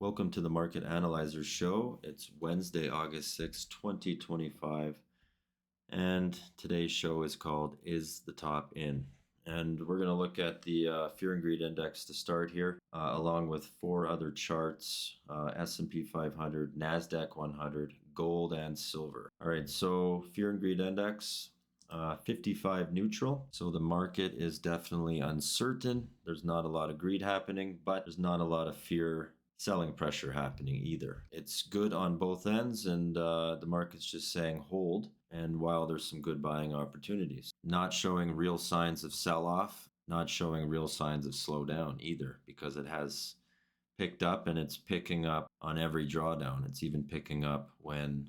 Welcome to the Market Analyzer Show. It's Wednesday, August 6, 2025, and today's show is called Is the Top In? And we're going to look at the Fear and Greed Index to start here, along with four other charts, S&P 500, NASDAQ 100, gold, and silver. All right, so Fear and Greed Index, 55 neutral. So the market is definitely uncertain. There's not a lot of greed happening, but there's not a lot of fear selling pressure happening either. It's good on both ends, and the market's just saying hold. And while there's some good buying opportunities, not showing real signs of sell-off, not showing real signs of slowdown either, because it has picked up and it's picking up on every drawdown. It's even picking up when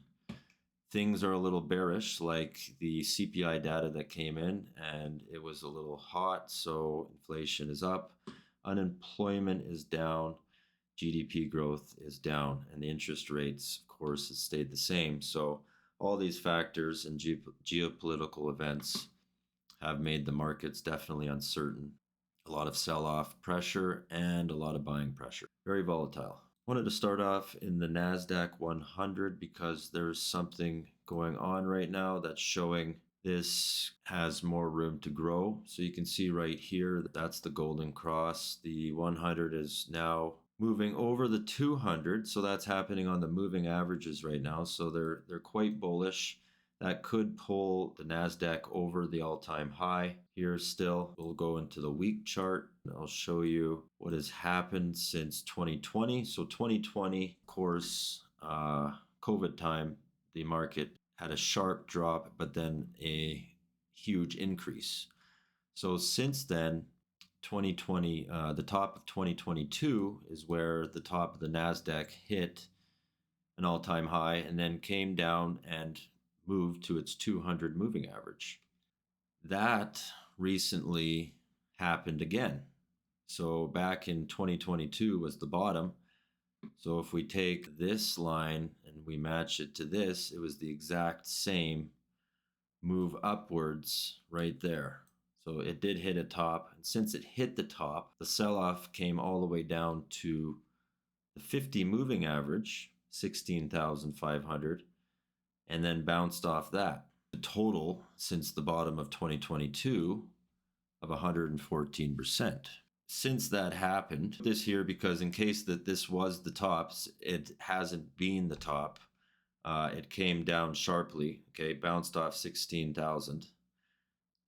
things are a little bearish, like the CPI data that came in and it was a little hot. So inflation is up, unemployment is down, GDP growth is down, and the interest rates, of course, has stayed the same. So all these factors and geopolitical events have made the markets definitely uncertain. A lot of sell-off pressure and a lot of buying pressure. Very volatile. Wanted to start off in the NASDAQ 100 because there's something going on right now that's showing this has more room to grow. So you can see right here that that's the golden cross. The 100 is now moving over the 200, so that's happening on the moving averages right now. So they're quite bullish. That could pull the NASDAQ over the all-time high here still. We'll go into the week chart. I'll show you what has happened since 2020. So 2020, of course, COVID time, the market had a sharp drop, but then a huge increase. So since then, 2020, the top of 2022 is where the top of the NASDAQ hit an all-time high and then came down and moved to its 200 moving average. That recently happened again. So back in 2022 was the bottom. So if we take this line and we match it to this, it was the exact same move upwards right there. So it did hit a top, and since it hit the top, the sell-off came all the way down to the 50 moving average, 16,500, and then bounced off that. The total since the bottom of 2022 of 114%. Since that happened, this here, because in case that this was the tops, it hasn't been the top. It came down sharply, okay, bounced off 16,000.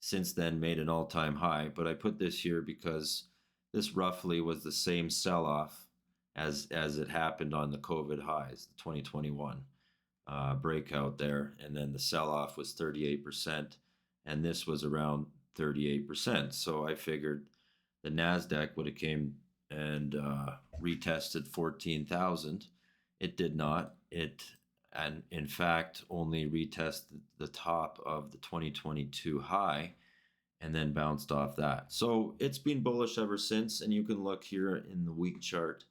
Since then made an all-time high, but I put this here because this roughly was the same sell-off as it happened on the COVID highs, the 2021 breakout there, and then the sell-off was 38%, and this was around 38%. So I figured the NASDAQ would have came and retested 14,000. It did not. And in fact only retested the top of the 2022 high and then bounced off that. So it's been bullish ever since, and you can look here in the week chart,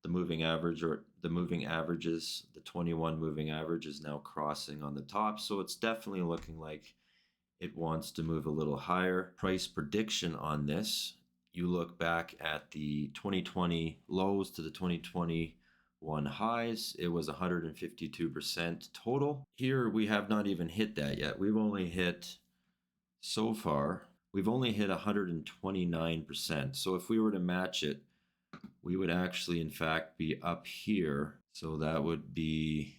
the moving average or the moving averages, the 21 moving average is now crossing on the top. So it's definitely looking like it wants to move a little higher. Price prediction on this, you look back at the 2020 lows to the 2021 highs, it was 152% total. Here we have not even hit that yet. We've only hit, so far, we've only hit 129%. So if we were to match it, we would actually in fact be up here. So that would be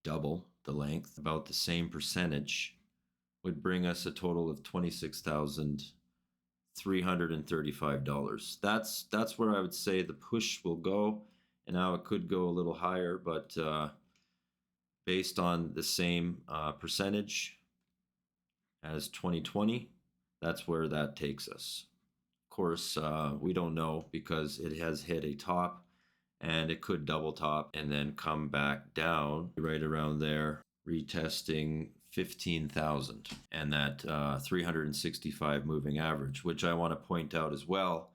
double the length, about the same percentage, would bring us a total of $26,335. That's where I would say the push will go. And now it could go a little higher, but based on the same percentage as 2020, that's where that takes us. Of course, we don't know because it has hit a top and it could double top and then come back down right around there, retesting 15,000 and that 365 moving average, which I want to point out as well,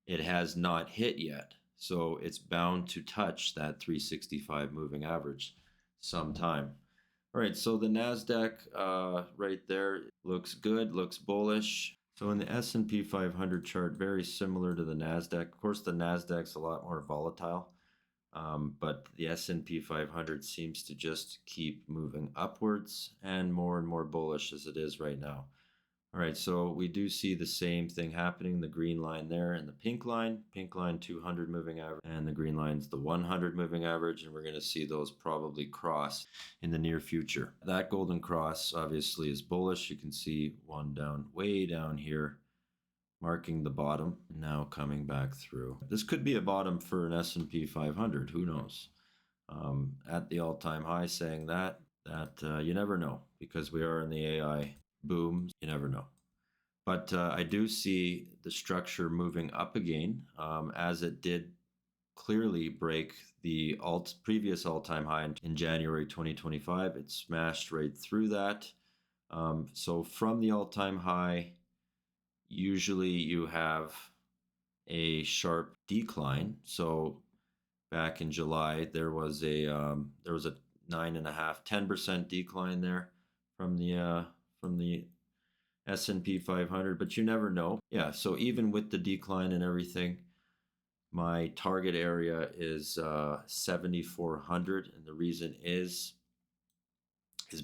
it has not hit yet. So it's bound to touch that 365 moving average sometime. All right, so the NASDAQ right there looks good, looks bullish. So in the S&P 500 chart, very similar to the NASDAQ. Of course, the NASDAQ's a lot more volatile. But the S&P 500 seems to just keep moving upwards and more bullish as it is right now. All right, so we do see the same thing happening, the green line there and the pink line 200 moving average, and the green line's the 100 moving average, and we're going to see those probably cross in the near future. That golden cross obviously is bullish. You can see one down, way down here, marking the bottom, now coming back through. This could be a bottom for an S&P 500, who knows? At the all-time high, saying that you never know, because we are in the AI boom. You never know. But I do see the structure moving up again, as it did clearly break the previous all-time high in January 2025. It smashed right through that. So from the all-time high, usually you have a sharp decline. So back in July, there was a 9.5, 10% decline there from the S&P 500, but you never know. Yeah, so even with the decline and everything, my target area is 7,400, and the reason is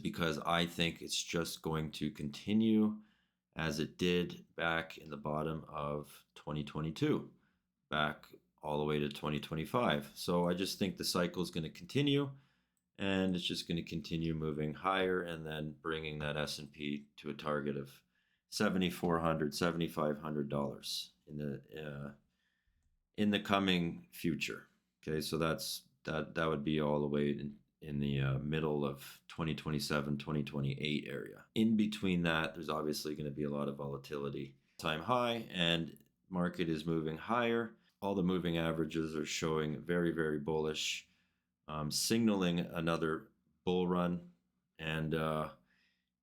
because I think it's just going to continue as it did back in the bottom of 2022, back all the way to 2025. So I just think the cycle is going to continue, and it's just going to continue moving higher, and then bringing that S&P to a target of $7,400, $7,500 in the coming future. Okay, so that would be all the way in the middle of 2027, 2028 area. In between that, there's obviously going to be a lot of volatility. Time high, and market is moving higher. All the moving averages are showing very bullish, signaling another bull run. And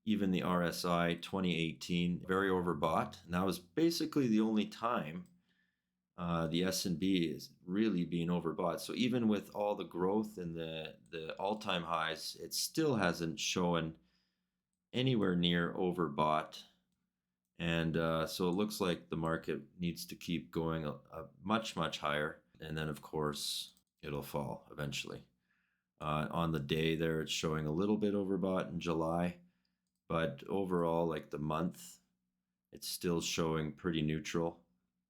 even the RSI 2018, very overbought. And that was basically the only time the S&P is really being overbought. So even with all the growth and the all-time highs, it still hasn't shown anywhere near overbought. And so it looks like the market needs to keep going much higher. And then, of course, it'll fall eventually. On the day there, it's showing a little bit overbought in July. But overall, like the month, it's still showing pretty neutral.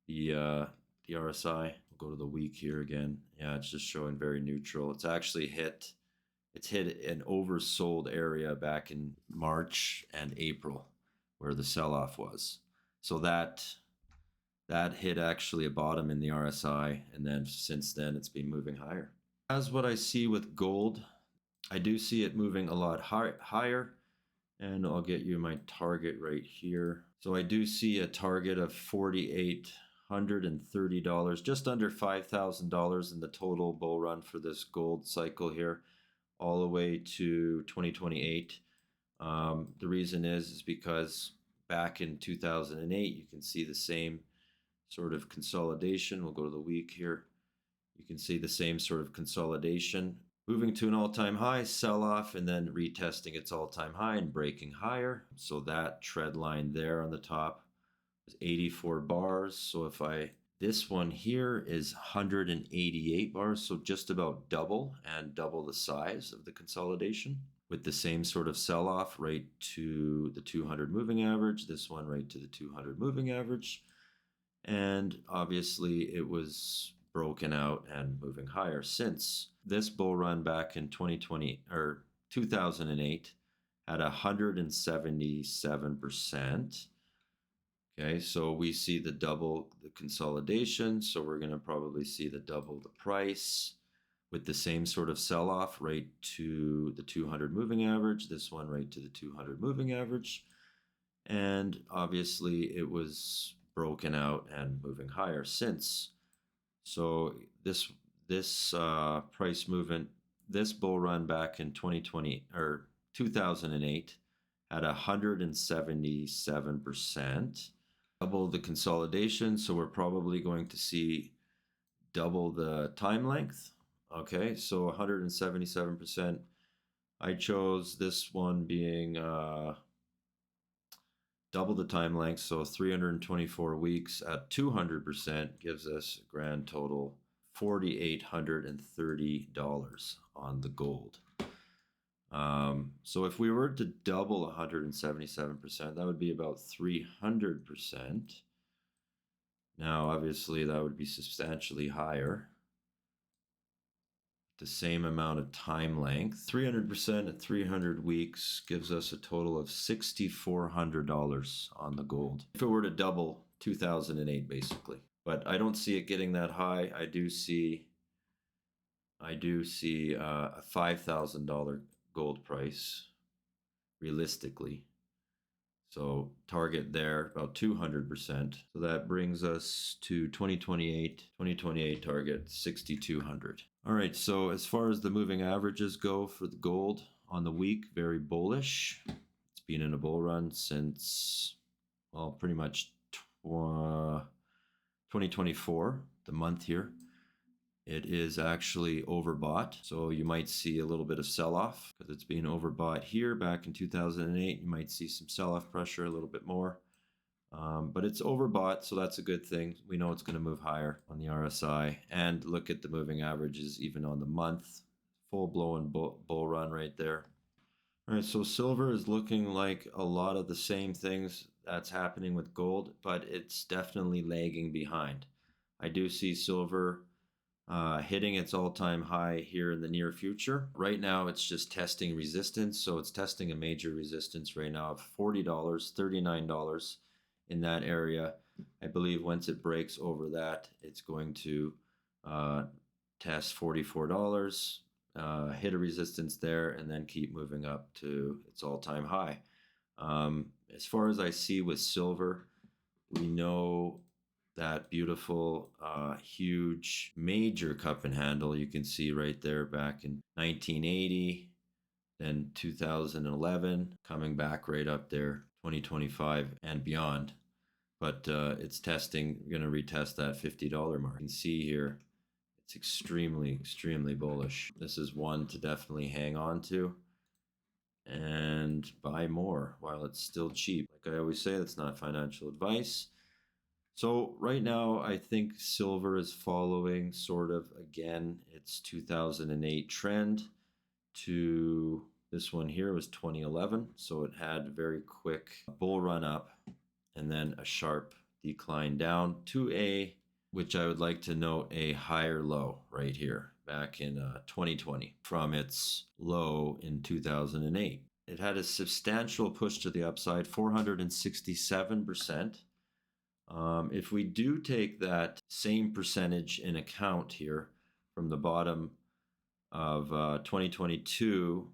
The RSI, we'll go to the week here again. Yeah, it's just showing very neutral. It's actually hit an oversold area back in March and April, where the sell-off was. So that hit actually a bottom in the RSI, and then since then it's been moving higher. As what I see with gold, I do see it moving a lot higher. And I'll get you my target right here. So I do see a target of $4,830, just under $5,000 in the total bull run for this gold cycle here, all the way to 2028. The reason is because back in 2008, you can see the same sort of consolidation. We'll go to the week here. You can see the same sort of consolidation, moving to an all-time high, sell-off, and then retesting its all-time high and breaking higher. So that trend line there on the top is 84 bars. So this one here is 188 bars, so just about double the size of the consolidation, with the same sort of sell-off right to the 200 moving average, this one right to the 200 moving average. And obviously it was broken out and moving higher since this bull run back in 2020 or 2008 had 177%. Okay, so we see the double the consolidation, so we're going to probably see the double the price, with the same sort of sell-off right to the 200 moving average, this one right to the 200 moving average. And obviously it was broken out and moving higher since. So this price movement, this bull run back in 2020 or 2008 had 177%, double the consolidation. So we're probably going to see double the time length. Okay, so 177%. I chose this one being double the time length, so 324 weeks at 200% gives us a grand total $4,830 on the gold. So if we were to double 177%, that would be about 300%. Now, obviously, that would be substantially higher. The same amount of time length. 300% at 300 weeks gives us a total of $6,400 on the gold. If it were to double 2008, basically. But I don't see it getting that high. I do see a $5,000 gold price realistically. So target there about 200%. So that brings us to 2028 target 6,200. All right, so as far as the moving averages go for the gold on the week, very bullish. It's been in a bull run since, well, pretty much 2024, the month here. It is actually overbought, so you might see a little bit of sell-off because it's being overbought here back in 2008. You might see some sell-off pressure a little bit more, but it's overbought, so that's a good thing. We know it's going to move higher on the RSI, and look at the moving averages even on the month. Full-blown bull run right there. All right, so silver is looking like a lot of the same things that's happening with gold, but it's definitely lagging behind. I do see silver hitting its all-time high here in the near future. Right now, it's just testing resistance. So it's testing a major resistance right now of $40, $39 in that area. I believe once it breaks over that, it's going to test $44, hit a resistance there, and then keep moving up to its all-time high. As far as I see with silver, we know that beautiful, huge, major cup and handle you can see right there back in 1980, then 2011, coming back right up there, 2025 and beyond. But it's testing, we're going to retest that $50 mark. You can see here, it's extremely, extremely bullish. This is one to definitely hang on to and buy more while it's still cheap. Like I always say, that's not financial advice. So right now, I think silver is following sort of, again, its 2008 trend to this one here was 2011. So it had a very quick bull run up and then a sharp decline down to which I would like to note, a higher low right here back in 2020 from its low in 2008. It had a substantial push to the upside, 467%. If we do take that same percentage in account here from the bottom of 2022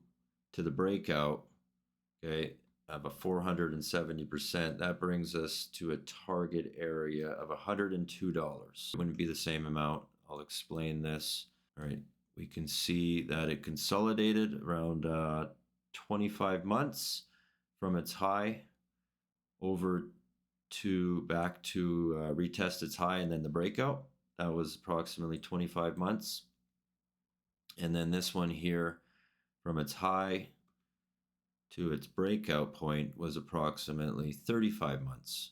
to the breakout, okay, of a 470%, that brings us to a target area of $102. It wouldn't be the same amount. I'll explain this. All right, we can see that it consolidated around 25 months from its high over to back to retest its high and then the breakout. That was approximately 25 months. And then this one here from its high to its breakout point was approximately 35 months.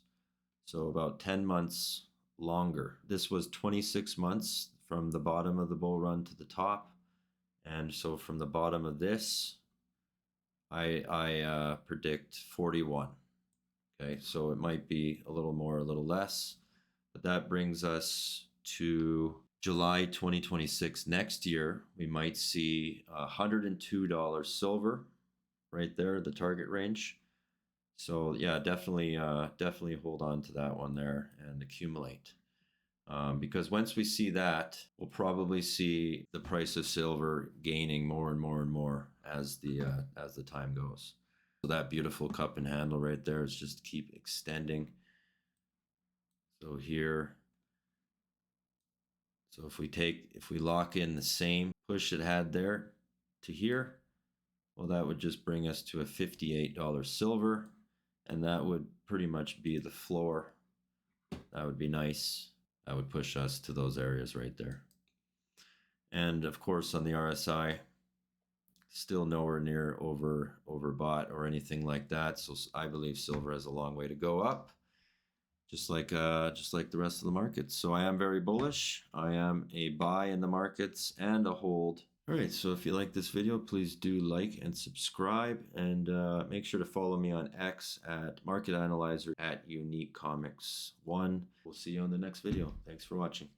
So about 10 months longer. This was 26 months from the bottom of the bull run to the top. And so from the bottom of this, I predict 41. Okay, so it might be a little more, a little less, but that brings us to July 2026 next year. We might see $102 silver right there, the target range. So yeah, definitely hold on to that one there and accumulate. Because once we see that, we'll probably see the price of silver gaining more and more and more as the time goes. So that beautiful cup and handle right there is just keep extending. So here, so if we lock in the same push it had there to here, well, that would just bring us to a $58 silver, and that would pretty much be the floor. That would be nice. That would push us to those areas right there. And of course on the RSI, still nowhere near overbought or anything like that. So I believe silver has a long way to go up. just like the rest of the markets. So I am very bullish. I am a buy in the markets and a hold. All right, so if you like this video, please do like and subscribe, and make sure to follow me on X at Market Analyzer at Unique Comics 1. We'll see you on the next video. Thanks for watching.